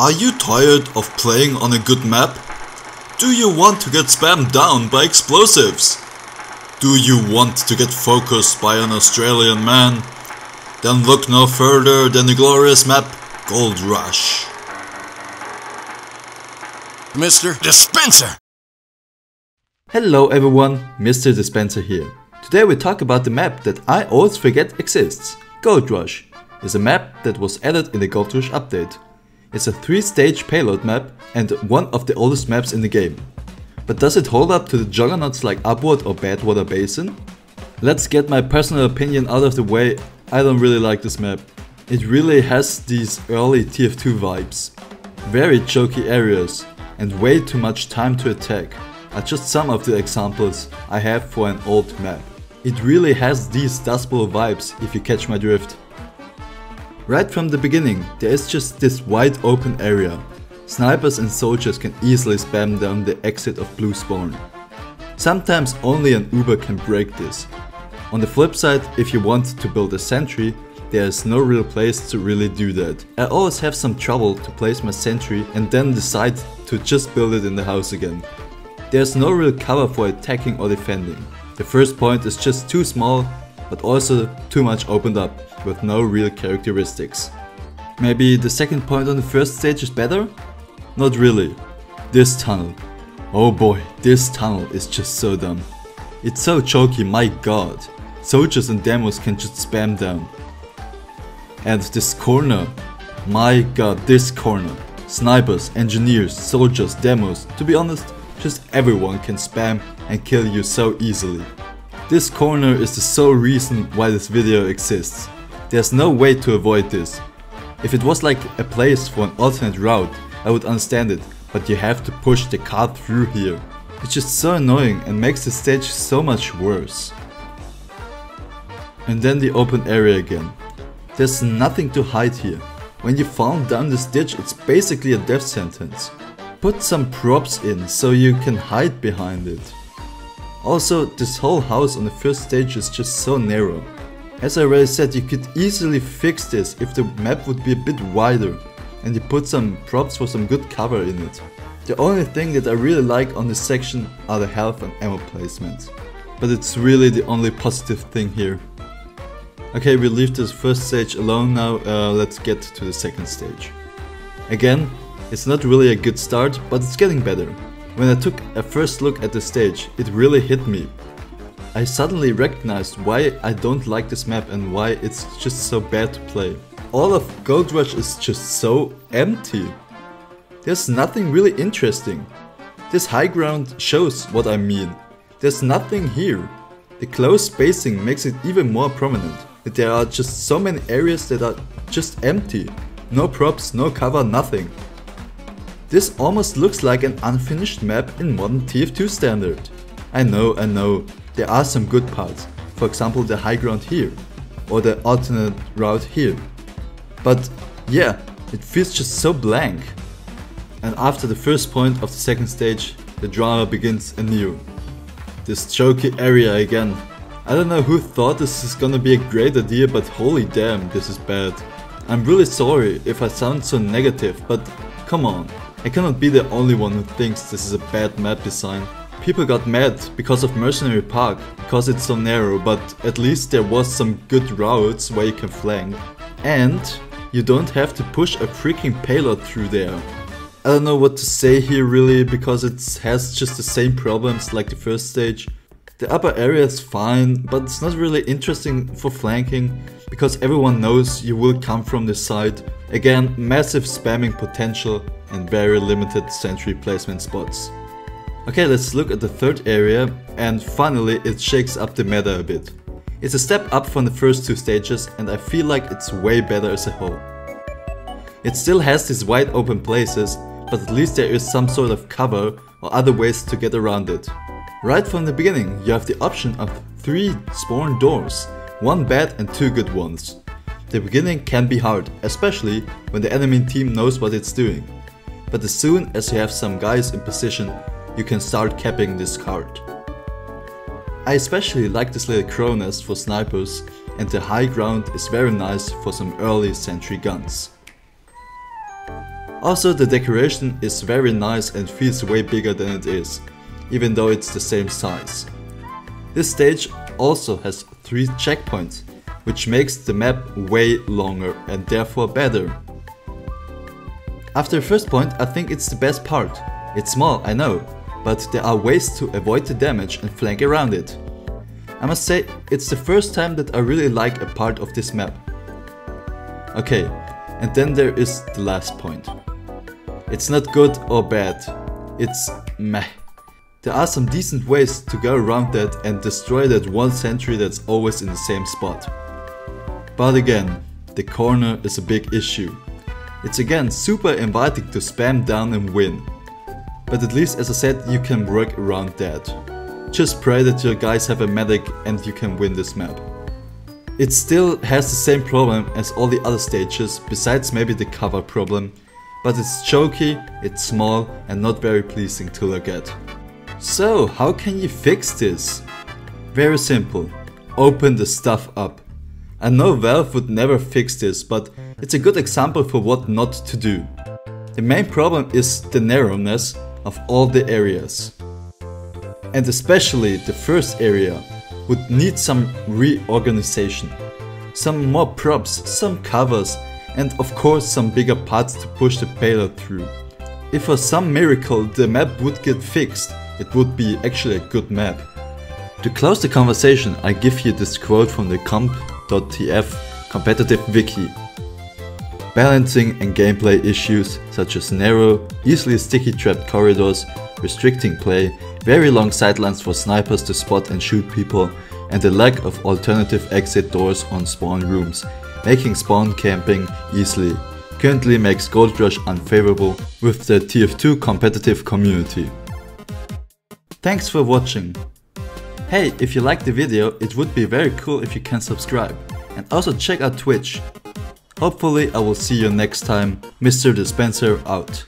Are you tired of playing on a good map? Do you want to get spammed down by explosives? Do you want to get focused by an Australian man? Then look no further than the glorious map GOLDRUSH. Mr. Dispenser! Hello everyone, Mr. Dispenser here. Today we talk about the map that I always forget exists. GOLDRUSH is a map that was added in the GOLDRUSH update. It's a 3-stage payload map and one of the oldest maps in the game. But does it hold up to the juggernauts like Upward or Badwater Basin? Let's get my personal opinion out of the way. I don't really like this map. It really has these early TF2 vibes. Very choky areas and way too much time to attack are just some of the examples I have for an old map. It really has these Dust Bowl vibes, if you catch my drift. Right from the beginning, there is just this wide open area. Snipers and soldiers can easily spam down the exit of blue spawn. Sometimes only an Uber can break this. On the flip side, if you want to build a sentry, there is no real place to really do that. I always have some trouble to place my sentry and then decide to just build it in the house again. There's no real cover for attacking or defending. The first point is just too small, but also too much opened up, with no real characteristics. Maybe the second point on the first stage is better? Not really. This tunnel. Oh boy, this tunnel is just so dumb. It's so choky, my god. Soldiers and demos can just spam down. And this corner. My god, this corner. Snipers, engineers, soldiers, demos, to be honest, just everyone can spam and kill you so easily. This corner is the sole reason why this video exists. There's no way to avoid this. If it was like a place for an alternate route, I would understand it, but you have to push the car through here. It's just so annoying and makes the stage so much worse. And then the open area again. There's nothing to hide here. When you fall down this ditch, it's basically a death sentence. Put some props in so you can hide behind it. Also, this whole house on the first stage is just so narrow. As I already said, you could easily fix this if the map would be a bit wider and you put some props for some good cover in it. The only thing that I really like on this section are the health and ammo placements. But it's really the only positive thing here. Okay, we leave this first stage alone now, let's get to the second stage. Again, it's not really a good start, but it's getting better. When I took a first look at the stage, it really hit me. I suddenly recognized why I don't like this map and why it's just so bad to play. All of GOLDRUSH is just so empty. There's nothing really interesting. This high ground shows what I mean. There's nothing here. The close spacing makes it even more prominent. But there are just so many areas that are just empty. No props, no cover, nothing. This almost looks like an unfinished map in modern TF2 standard. I know, there are some good parts, for example the high ground here, or the alternate route here. But yeah, it feels just so blank. And after the first point of the second stage, the drama begins anew. This choky area again. I don't know who thought this is gonna be a great idea, but holy damn, this is bad. I'm really sorry if I sound so negative, but come on. I cannot be the only one who thinks this is a bad map design. People got mad because of Mercenary Park, because it's so narrow, but at least there was some good routes where you can flank. And you don't have to push a freaking payload through there. I don't know what to say here really, because it has just the same problems like the first stage. The upper area is fine, but it's not really interesting for flanking, because everyone knows you will come from this side. Again, massive spamming potential and very limited sentry placement spots. Okay, let's look at the third area, and finally it shakes up the meta a bit. It's a step up from the first two stages and I feel like it's way better as a whole. It still has these wide open places, but at least there is some sort of cover or other ways to get around it. Right from the beginning you have the option of 3 spawn doors, 1 bad and 2 good ones. The beginning can be hard, especially when the enemy team knows what it's doing. But as soon as you have some guys in position, you can start capping this card. I especially like this little crow nest for snipers, and the high ground is very nice for some early sentry guns. Also, the decoration is very nice and feels way bigger than it is, even though it's the same size. This stage also has 3 checkpoints, which makes the map way longer and therefore better. After the first point, I think it's the best part. It's small, I know, but there are ways to avoid the damage and flank around it. I must say, it's the first time that I really like a part of this map. Okay, and then there is the last point. It's not good or bad, it's meh. There are some decent ways to go around that and destroy that one sentry that's always in the same spot. But again, the corner is a big issue. It's again super inviting to spam down and win. But at least, as I said, you can work around that. Just pray that your guys have a medic and you can win this map. It still has the same problem as all the other stages, besides maybe the cover problem, but it's choky, it's small and not very pleasing to look at. So, how can you fix this? Very simple, open the stuff up. I know Valve would never fix this, but it's a good example for what not to do. The main problem is the narrowness of all the areas. And especially the first area would need some reorganization. Some more props, some covers, and of course some bigger parts to push the payload through. If for some miracle the map would get fixed, it would be actually a good map. To close the conversation, I give you this quote from the comp.tf competitive wiki. Balancing and gameplay issues such as narrow, easily sticky trapped corridors, restricting play, very long sidelines for snipers to spot and shoot people, and the lack of alternative exit doors on spawn rooms, making spawn camping easily, currently makes GOLDRUSH unfavorable with the TF2 competitive community. Thanks for watching. Hey, if you liked the video, it would be very cool if you can subscribe, and also check out Twitch. Hopefully I will see you next time. Mr. Dispenser out.